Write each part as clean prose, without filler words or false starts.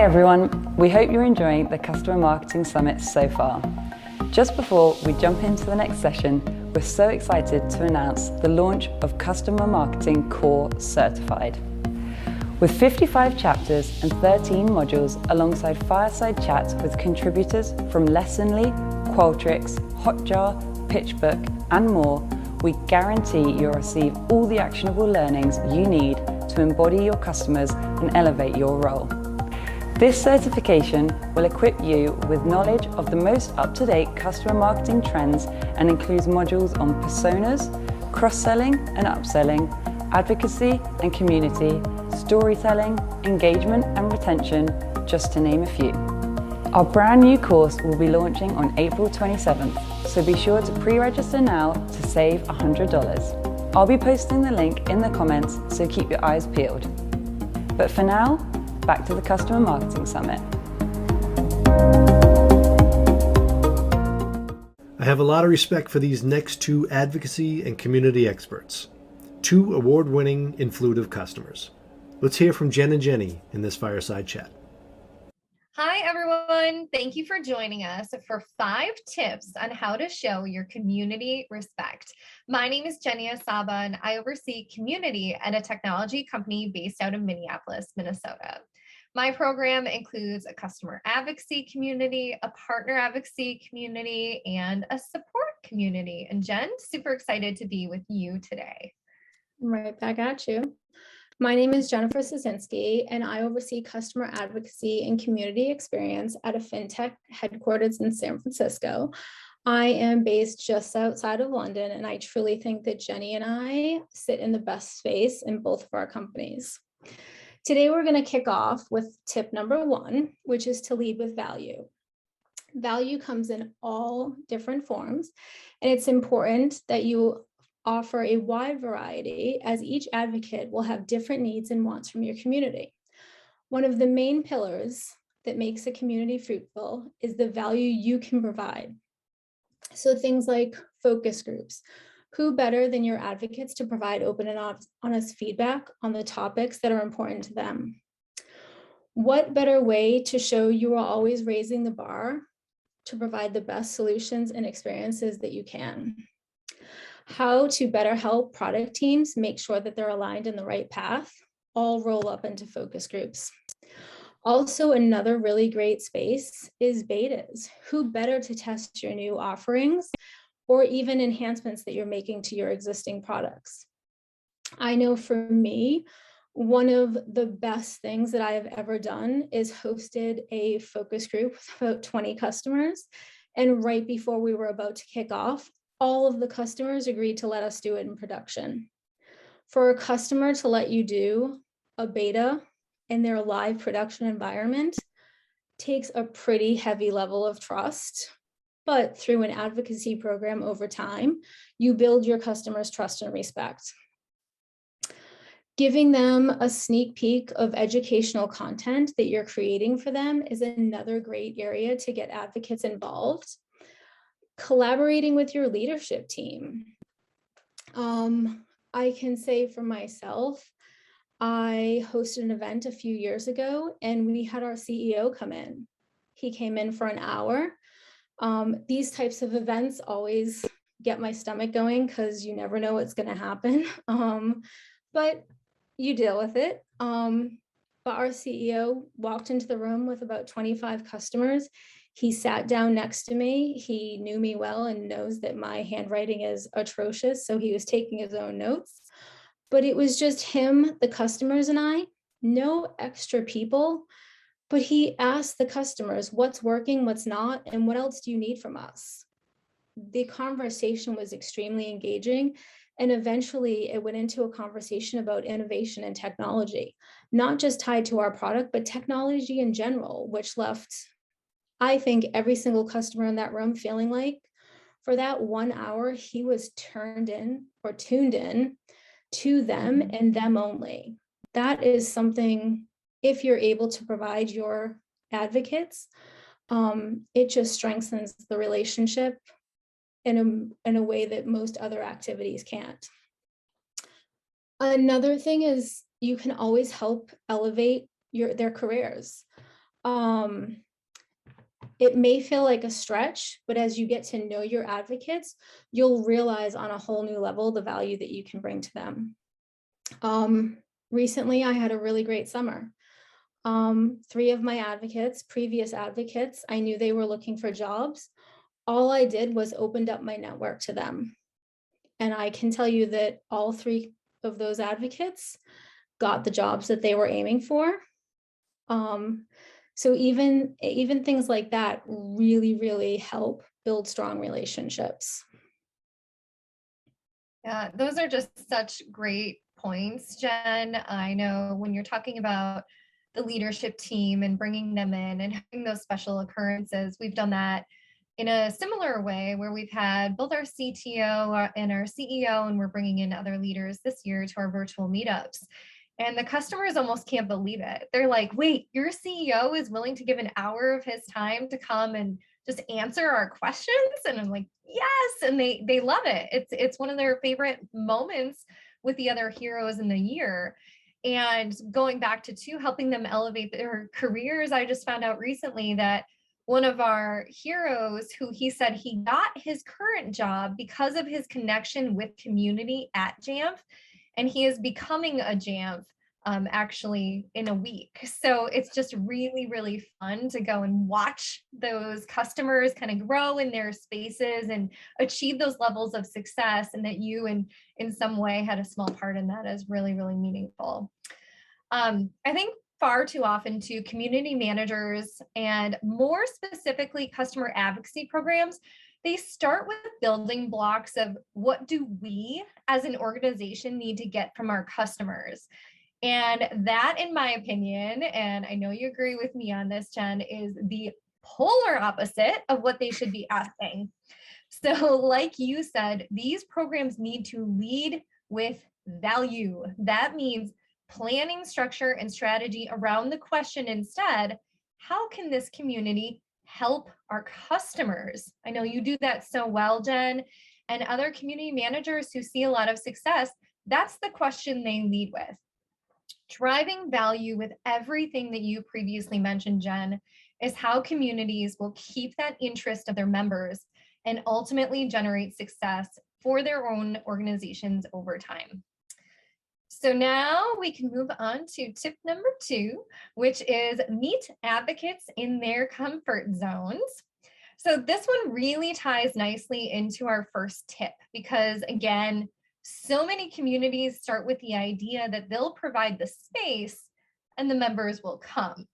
Hi everyone, we hope you're enjoying the Customer Marketing Summit so far. Just before we jump into the next session, we're so excited to announce the launch of Customer Marketing Core Certified. With 55 chapters and 13 modules alongside fireside chats with contributors from Lessonly, Qualtrics, Hotjar, PitchBook and more, we guarantee you'll receive all the actionable learnings you need to embody your customers and elevate your role. This certification will equip you with knowledge of the most up-to-date customer marketing trends and includes modules on personas, cross-selling and upselling, advocacy and community, storytelling, engagement and retention, just to name a few. Our brand new course will be launching on April 27th, so be sure to pre-register now to save $100. I'll be posting the link in the comments, so keep your eyes peeled. But for now, back to the Customer Marketing Summit. I have a lot of respect for these next two advocacy and community experts, two award-winning influitive customers. Let's hear from Jen and Jenny in this fireside chat. Hi, everyone. Thank you for joining us for 5 tips on how to show your community respect. My name is Jenny Asaba, and I oversee community at a technology company based out of Minneapolis, Minnesota. My program includes a customer advocacy community, a partner advocacy community, and a support community. And Jen, super excited to be with you today. I'm right back at you. My name is Jennifer Sosinski, and I oversee customer advocacy and community experience at a fintech headquartered in San Francisco. I am based just outside of London, and I truly think that Jenny and I sit in the best space in both of our companies. Today, we're going to kick off with tip number 1, which is to lead with value. Value comes in all different forms, and it's important that you offer a wide variety, as each advocate will have different needs and wants from your community. One of the main pillars that makes a community fruitful is the value you can provide. So things like focus groups. Who better than your advocates to provide open and honest feedback on the topics that are important to them? What better way to show you are always raising the bar to provide the best solutions and experiences that you can? How to better help product teams make sure that they're aligned in the right path, all roll up into focus groups. Also, another really great space is betas. Who better to test your new offerings or even enhancements that you're making to your existing products? I know for me, one of the best things that I have ever done is hosted a focus group with about 20 customers. And right before we were about to kick off, all of the customers agreed to let us do it in production. For a customer to let you do a beta in their live production environment takes a pretty heavy level of trust. But through an advocacy program over time, you build your customers' trust and respect. Giving them a sneak peek of educational content that you're creating for them is another great area to get advocates involved. Collaborating with your leadership team. I can say for myself, I hosted an event a few years ago and we had our CEO come in. He came in for an hour. These types of events always get my stomach going because you never know what's going to happen, but you deal with it. But our CEO walked into the room with about 25 customers. He sat down next to me. He knew me well and knows that my handwriting is atrocious, so he was taking his own notes. But it was just him, the customers, and I, no extra people. But he asked the customers, what's working, what's not, and what else do you need from us? The conversation was extremely engaging, and eventually it went into a conversation about innovation and technology, not just tied to our product, but technology in general, which left, I think, every single customer in that room feeling like for that 1 hour, he was tuned in to them and them only. That is something, if you're able to provide your advocates, it just strengthens the relationship in a way that most other activities can't. Another thing is you can always help elevate their careers. It may feel like a stretch, but as you get to know your advocates, you'll realize on a whole new level the value that you can bring to them. Recently, I had a really great summer. 3 of my advocates, previous advocates, I knew they were looking for jobs. All I did was opened up my network to them. And I can tell you that all 3 of those advocates got the jobs that they were aiming for. So even things like that really, really help build strong relationships. Yeah, those are just such great points, Jen. I know when you're talking about the leadership team and bringing them in and having those special occurrences, we've done that in a similar way where we've had both our CTO and our CEO, and we're bringing in other leaders this year to our virtual meetups. And the customers almost can't believe it. They're like, wait, your CEO is willing to give an hour of his time to come and just answer our questions? And I'm like, yes. And they love it. It's one of their favorite moments with the other heroes in the year. And going back to helping them elevate their careers, I just found out recently that one of our heroes, who he said he got his current job because of his connection with community at Jamf, and he is becoming a Jamf actually in a week. So it's just really, really fun to go and watch those customers kind of grow in their spaces and achieve those levels of success, and that you in some way had a small part in that is really, really meaningful. I think far too often too, community managers and more specifically customer advocacy programs, they start with building blocks of what do we as an organization need to get from our customers. And that, in my opinion, and I know you agree with me on this, Jen, is the polar opposite of what they should be asking. So like you said, these programs need to lead with value. That means planning structure and strategy around the question instead, how can this community help our customers? I know you do that so well, Jen, and other community managers who see a lot of success, that's the question they lead with. Driving value with everything that you previously mentioned, Jen, is how communities will keep that interest of their members and ultimately generate success for their own organizations over time. So now we can move on to tip number 2, which is meet advocates in their comfort zones. So this one really ties nicely into our first tip because, again, so many communities start with the idea that they'll provide the space and the members will come.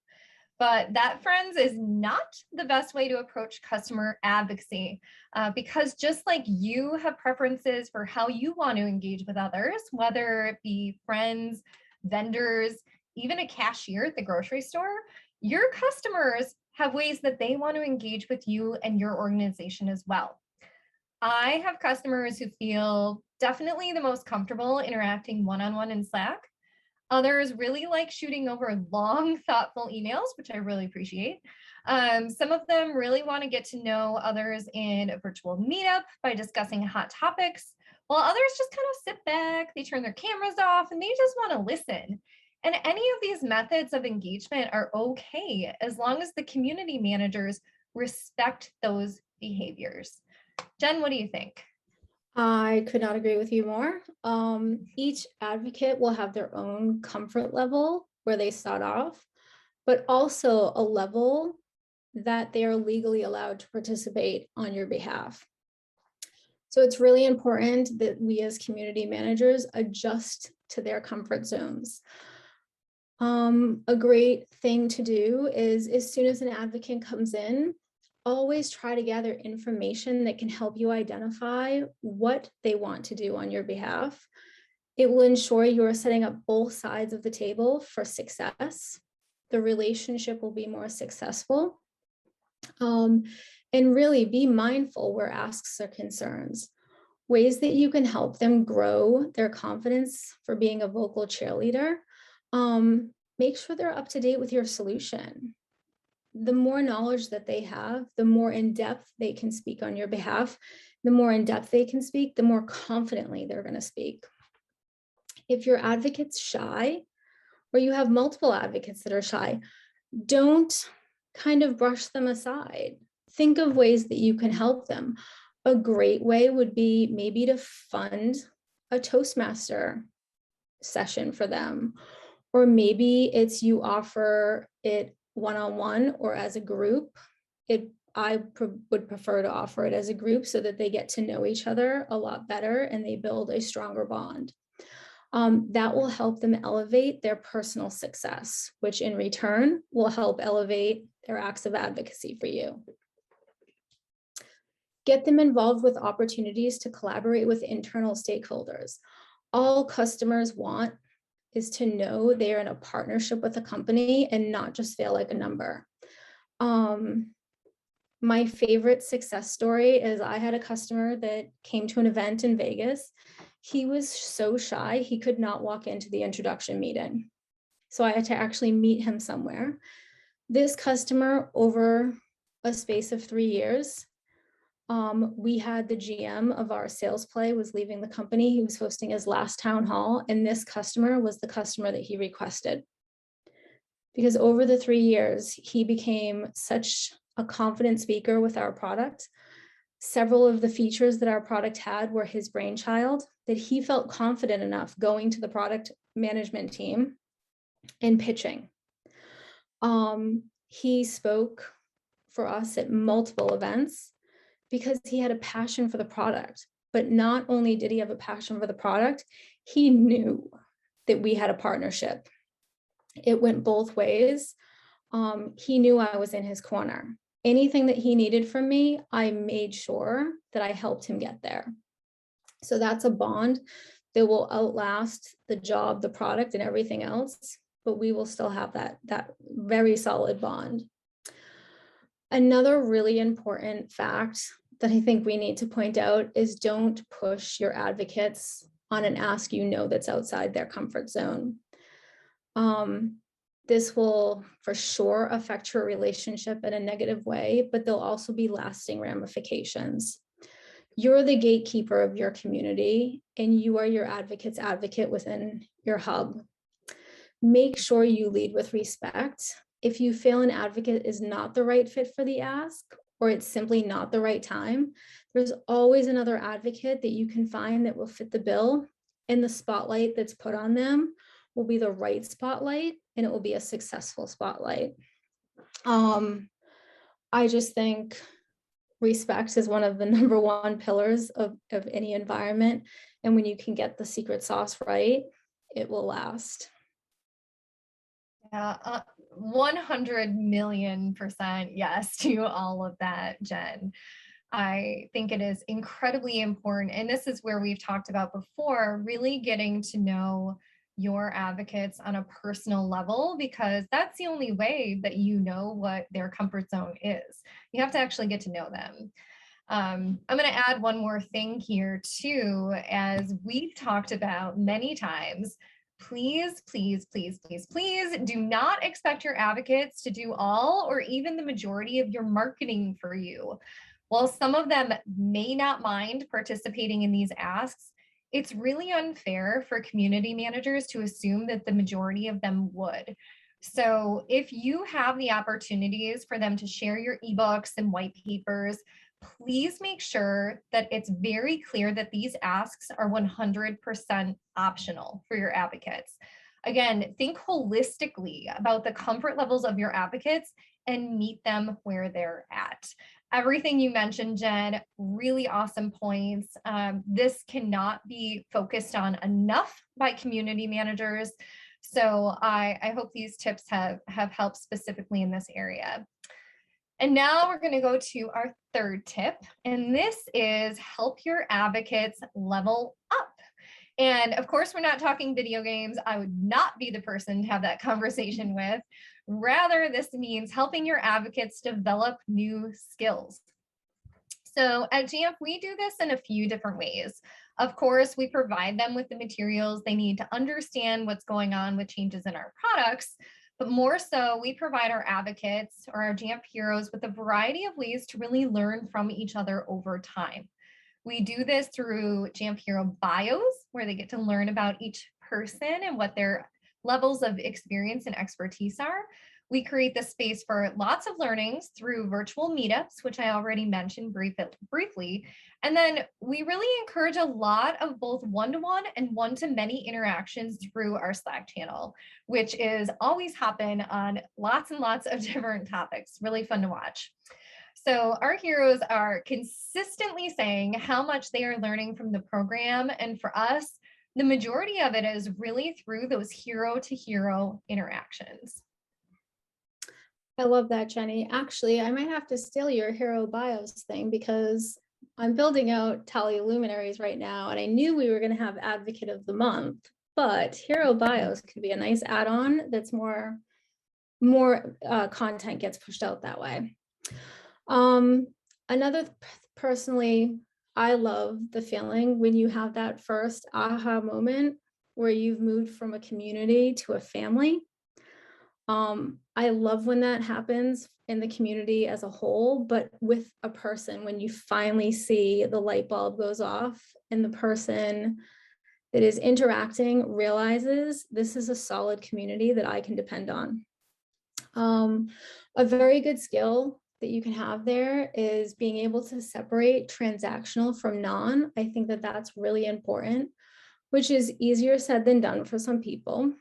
But that, friends, is not the best way to approach customer advocacy because just like you have preferences for how you want to engage with others, whether it be friends, vendors, even a cashier at the grocery store, your customers have ways that they want to engage with you and your organization as well. I have customers who feel definitely the most comfortable interacting one-on-one in Slack. Others really like shooting over long, thoughtful emails, which I really appreciate. Some of them really want to get to know others in a virtual meetup by discussing hot topics, while others just kind of sit back, they turn their cameras off, and they just want to listen. And any of these methods of engagement are okay as long as the community managers respect those behaviors. Jen, what do you think? I could not agree with you more. Each advocate will have their own comfort level where they start off, but also a level that they are legally allowed to participate on your behalf. So it's really important that we as community managers adjust to their comfort zones. A great thing to do is as soon as an advocate comes in, always try to gather information that can help you identify what they want to do on your behalf. It will ensure you are setting up both sides of the table for success. The relationship will be more successful. And really be mindful where asks or concerns. Ways that you can help them grow their confidence for being a vocal cheerleader. Make sure they're up to date with your solution. The more knowledge that they have, the more in depth they can speak on your behalf. The more in depth they can speak, the more confidently they're going to speak. If your advocate's shy, or you have multiple advocates that are shy, don't kind of brush them aside. Think of ways that you can help them. A great way would be maybe to fund a Toastmaster session for them, or maybe it's you offer it one-on-one or as a group. Would prefer to offer it as a group so that they get to know each other a lot better and they build a stronger bond. That will help them elevate their personal success, which in return will help elevate their acts of advocacy for you. Get them involved with opportunities to collaborate with internal stakeholders. All customers want is to know they're in a partnership with a company and not just feel like a number. My favorite success story is I had a customer that came to an event in Vegas. He was so shy, he could not walk into the introduction meeting. So I had to actually meet him somewhere. This customer, over a space of 3 years, we had the GM of our sales play was leaving the company. He was hosting his last town hall, and this customer was the customer that he requested. Because over the 3 years, he became such a confident speaker with our product. Several of the features that our product had were his brainchild, that he felt confident enough going to the product management team and pitching. He spoke for us at multiple events because he had a passion for the product. But not only did he have a passion for the product, he knew that we had a partnership. It went both ways. He knew I was in his corner. Anything that he needed from me, I made sure that I helped him get there. So that's a bond that will outlast the job, the product, and everything else, but we will still have that very solid bond. Another really important fact that I think we need to point out is don't push your advocates on an ask that's outside their comfort zone. This will for sure affect your relationship in a negative way, but there'll also be lasting ramifications. You're the gatekeeper of your community, and you are your advocate's advocate within your hub. Make sure you lead with respect. If you feel an advocate is not the right fit for the ask, or it's simply not the right time, there's always another advocate that you can find that will fit the bill, and the spotlight that's put on them will be the right spotlight, and it will be a successful spotlight. I just think respect is one of the number one pillars of any environment. And when you can get the secret sauce right, it will last. Yeah, 100,000,000% yes to all of that, Jen. I think it is incredibly important. And this is where we've talked about before, really getting to know your advocates on a personal level, because that's the only way that you know what their comfort zone is. You have to actually get to know them. I'm going to add one more thing here too, as we've talked about many times. Please, please, please, please, please do not expect your advocates to do all or even the majority of your marketing for you. While some of them may not mind participating in these asks, it's really unfair for community managers to assume that the majority of them would. So if you have the opportunities for them to share your ebooks and white papers, please make sure that it's very clear that these asks are 100% optional for your advocates. Again, think holistically about the comfort levels of your advocates and meet them where they're at. Everything you mentioned, Jen, really awesome points. This cannot be focused on enough by community managers. So I hope these tips have helped specifically in this area. And now we're going to go to our third tip, and this is help your advocates level up. And of course, we're not talking video games. I would not be the person to have that conversation with. Rather, this means helping your advocates develop new skills. So at Jamf, we do this in a few different ways. Of course, we provide them with the materials they need to understand what's going on with changes in our products. But more so, we provide our advocates or our Jamf heroes with a variety of ways to really learn from each other over time. We do this through Jamf Hero bios, where they get to learn about each person and what their levels of experience and expertise are. We create the space for lots of learnings through virtual meetups, which I already mentioned briefly. And then we really encourage a lot of both one-to-one and one-to-many interactions through our Slack channel, which is always happen on lots and lots of different topics. Really fun to watch. So our heroes are consistently saying how much they are learning from the program. And for us, the majority of it is really through those hero to hero interactions. I love that, Jenny. Actually, I might have to steal your hero bios thing because I'm building out Tally Luminaries right now, and I knew we were going to have Advocate of the Month, but hero bios could be a nice add-on that's more content gets pushed out that way. Personally, I love the feeling when you have that first aha moment where you've moved from a community to a family. I love when that happens in the community as a whole, but with a person, when you finally see the light bulb goes off and the person that is interacting realizes this is a solid community that I can depend on. A very good skill that you can have there is being able to separate transactional from non. I think that that's really important, which is easier said than done for some people.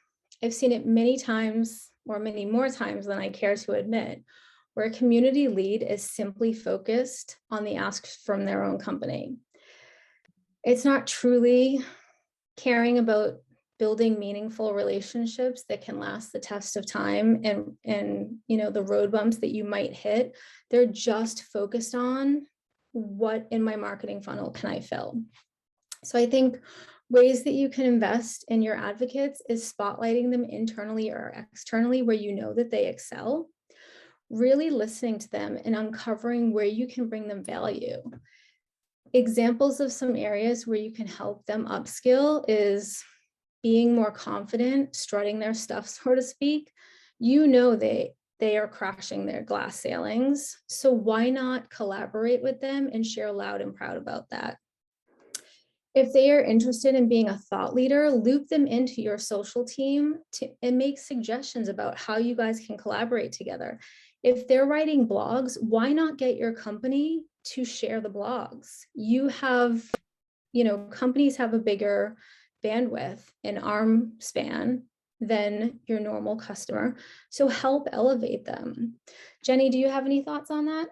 I've seen it many times, or many more times than I care to admit, where a community lead is simply focused on the asks from their own company. It's not truly caring about building meaningful relationships that can last the test of time and the road bumps that you might hit. They're just focused on what in my marketing funnel can I fill. So I think ways that you can invest in your advocates is spotlighting them internally or externally where you know that they excel, really listening to them and uncovering where you can bring them value. Examples of some areas where you can help them upskill is being more confident, strutting their stuff, so to speak. They are crashing their glass ceilings. So why not collaborate with them and share loud and proud about that? If they are interested in being a thought leader, loop them into your social team and make suggestions about how you guys can collaborate together. If they're writing blogs, why not get your company to share the blogs? Companies have a bigger bandwidth and arm span than your normal customer. So help elevate them. Jenny, do you have any thoughts on that?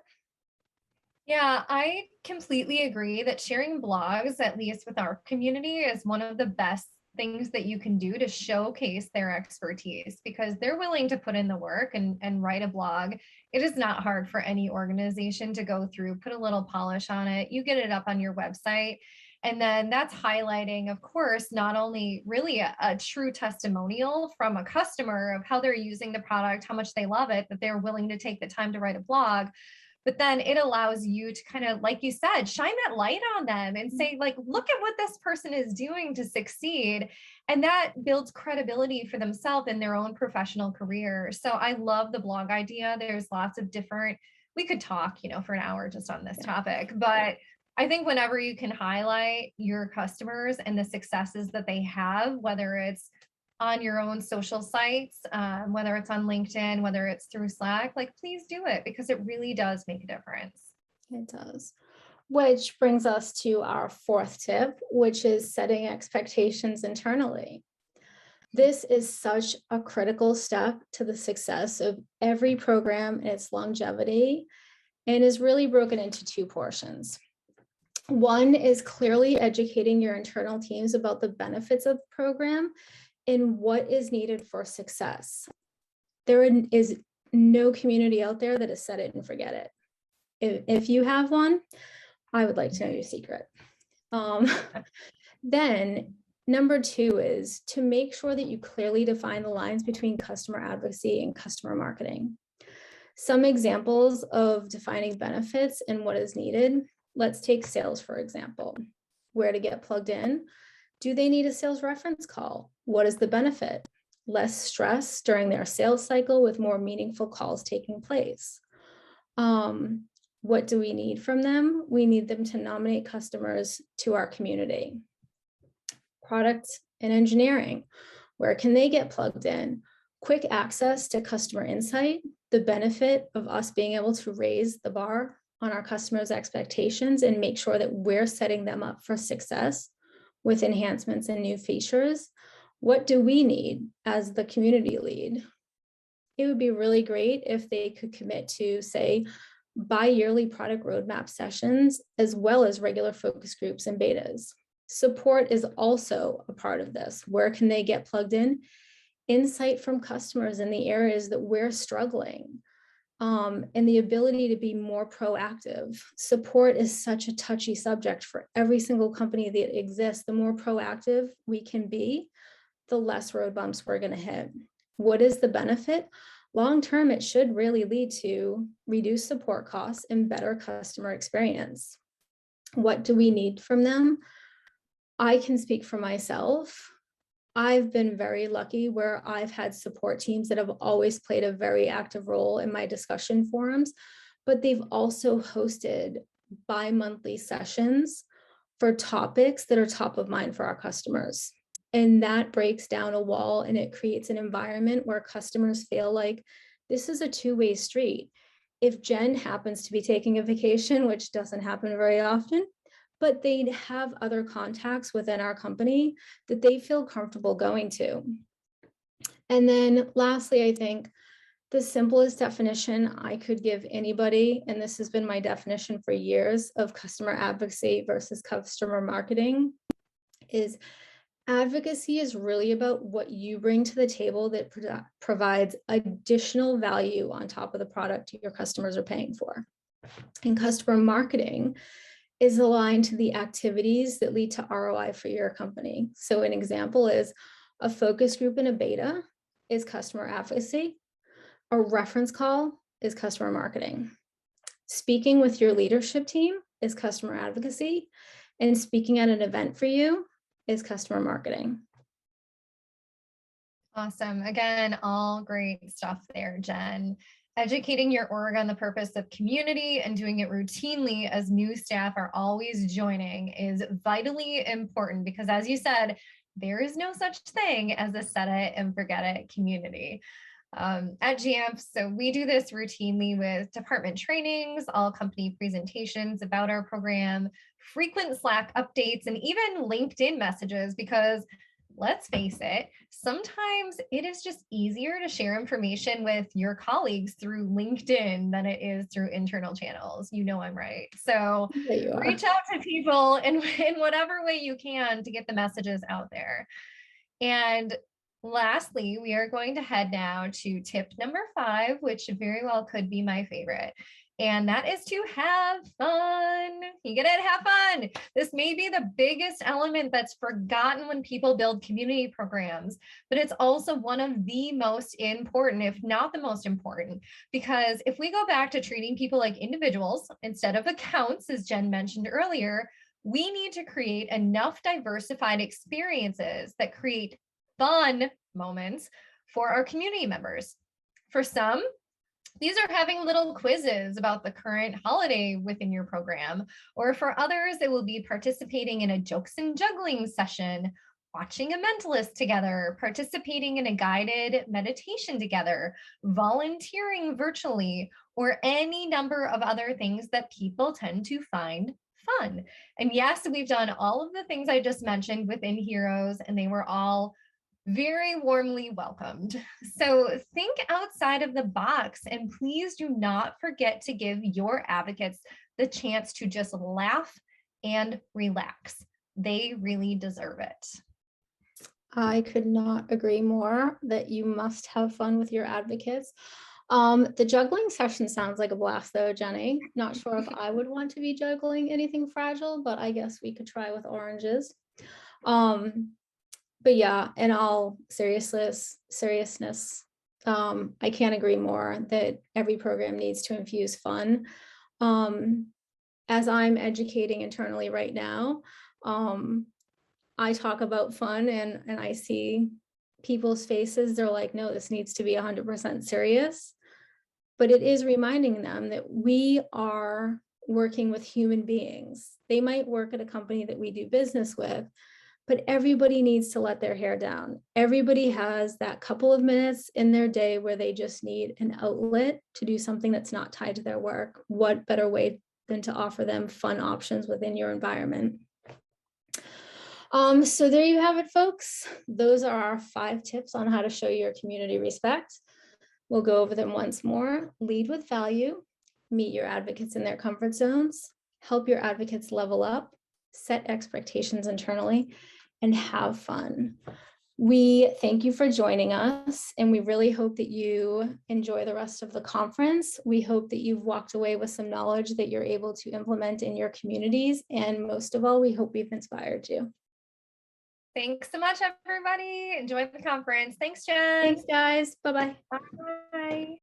Yeah, I completely agree that sharing blogs, at least with our community, is one of the best things that you can do to showcase their expertise, because they're willing to put in the work and write a blog. It is not hard for any organization to go through, put a little polish on it. You get it up on your website. And then that's highlighting, of course, not only really a true testimonial from a customer of how they're using the product, how much they love it, that they're willing to take the time to write a blog, but then it allows you to kind of, like you said, shine that light on them and say, like, look at what this person is doing to succeed. And that builds credibility for themselves in their own professional career. So I love the blog idea. There's lots of different, we could talk, for an hour just on this topic, but I think whenever you can highlight your customers and the successes that they have, whether it's on your own social sites, whether it's on LinkedIn, whether it's through Slack, please do it, because it really does make a difference. It does. Which brings us to our fourth tip, which is setting expectations internally. This is such a critical step to the success of every program and its longevity, and is really broken into two portions. One is clearly educating your internal teams about the benefits of the program and what is needed for success. There is no community out there that is set it and forget it. If you have one, I would like to know your secret. Then number two is to make sure that you clearly define the lines between customer advocacy and customer marketing. Some examples of defining benefits and what is needed. Let's take sales, for example. Where to get plugged in? Do they need a sales reference call? What is the benefit? Less stress during their sales cycle with more meaningful calls taking place. What do we need from them? We need them to nominate customers to our community. Product and engineering. Where can they get plugged in? quick access to customer insight, the benefit of us being able to raise the bar on our customers' expectations and make sure that we're setting them up for success with enhancements and new features. What do we need as the community lead? It would be really great if they could commit to, say, bi-yearly product roadmap sessions, as well as regular focus groups and betas. Support is also a part of this. Where can they get plugged in? Insight from customers in the areas that we're struggling, and the ability to be more proactive. Support is such a touchy subject for every single company that exists. The more proactive we can be, the less road bumps we're going to hit. What is the benefit? Long term, it should really lead to reduced support costs and better customer experience. What do we need from them? I can speak for myself. I've been very lucky where I've had support teams that have always played a very active role in my discussion forums, but they've also hosted bi-monthly sessions for topics that are top of mind for our customers. And that breaks down a wall and it creates an environment where customers feel like this is a two-way street. If Jen happens to be taking a vacation, which doesn't happen very often, but they have other contacts within our company that they feel comfortable going to. And then lastly, I think the simplest definition I could give anybody, and this has been my definition for years of customer advocacy versus customer marketing, is advocacy is really about what you bring to the table that provides additional value on top of the product your customers are paying for. And customer marketing is aligned to the activities that lead to ROI for your company. So an example is a focus group in a beta is customer advocacy. A reference call is customer marketing. Speaking with your leadership team is customer advocacy. And speaking at an event for you is customer marketing. Awesome. Again, all great stuff there, Jen. Educating your org on the purpose of community and doing it routinely as new staff are always joining is vitally important because, as you said, there is no such thing as a set it and forget it community. At Jamf, so we do this routinely with department trainings, all company presentations about our program, frequent Slack updates, and even LinkedIn messages because let's face it, sometimes it is just easier to share information with your colleagues through LinkedIn than it is through internal channels. You know I'm right. So reach out to people in whatever way you can to get the messages out there. And lastly, we are going to head now to tip number 5, which very well could be my favorite. And that is to have fun. You get it? Have fun. This may be the biggest element that's forgotten when people build community programs, but it's also one of the most important, if not the most important, because if we go back to treating people like individuals instead of accounts, as Jen mentioned earlier, we need to create enough diversified experiences that create fun moments for our community members. For some, these are having little quizzes about the current holiday within your program, or for others, it will be participating in a jokes and juggling session, watching a mentalist together, participating in a guided meditation together, volunteering virtually, or any number of other things that people tend to find fun. And yes, we've done all of the things I just mentioned within Heroes, and they were all very warmly welcomed. So think outside of the box and please do not forget to give your advocates the chance to just laugh and relax. They really deserve it. I could not agree more that you must have fun with your advocates. The juggling session sounds like a blast though, Jenny. Not sure if I would want to be juggling anything fragile, but I guess we could try with oranges. But yeah, in all seriousness, I can't agree more that every program needs to infuse fun. As I'm educating internally right now, I talk about fun and I see people's faces. They're like, no, this needs to be 100% serious. But it is reminding them that we are working with human beings. They might work at a company that we do business with, but everybody needs to let their hair down. Everybody has that couple of minutes in their day where they just need an outlet to do something that's not tied to their work. What better way than to offer them fun options within your environment? So there you have it, folks. Those are our 5 tips on how to show your community respect. We'll go over them once more. Lead with value, meet your advocates in their comfort zones, help your advocates level up, set expectations internally, and have fun. We thank you for joining us, and we really hope that you enjoy the rest of the conference. We hope that you've walked away with some knowledge that you're able to implement in your communities, and most of all, we hope we've inspired you. Thanks so much, everybody. Enjoy the conference. Thanks, Jen. Thanks, guys. Bye-bye. Bye.